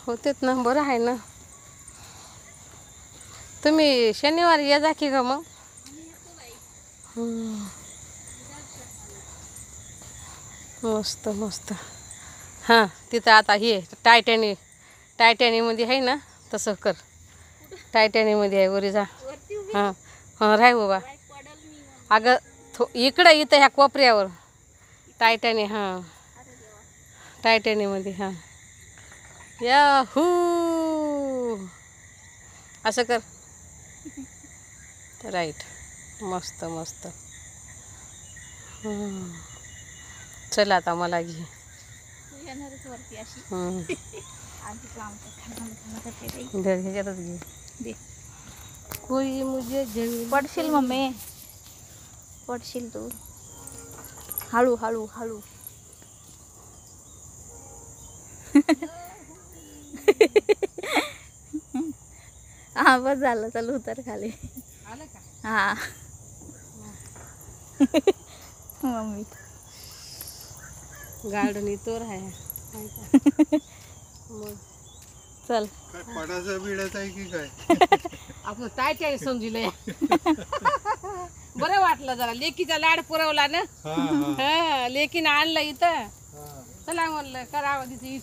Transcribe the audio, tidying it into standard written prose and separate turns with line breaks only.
होतेच ना, बरं आहे ना. तुम्ही शनिवारी या जा की ग मग. मस्त मस्त. हां तिथं आता हे टायटॅनीमध्ये आहे ना, तसं कर. टायटॅनीमध्ये आहे, वरी जा. हां हां राह बाबा. अगं इकडं इथं ह्या कोपऱ्यावर टायटॅनी. हां टायटॅनीमध्ये. हां याहू असं कर. राईट. मस्त मस्त. चला आता मला घे. ह्याच्यातच घे. कोई मुझे
पडशील मम्मी, पडशील तू. हळू हळू हळू. हा बस झालं, चल उतर खाली.
आलं का?
हा. मम्मी
गार्डन इथवर आहे. मग
चल.
पडाचा बिडाचा आहे की काय?
आपण टायटॅनी समजलंय. बरं वाटलं जरा, लेकीचा लाड पुरवला ना. हा लेकीनं आणलं इथं. चला म्हणलं करावं तिथे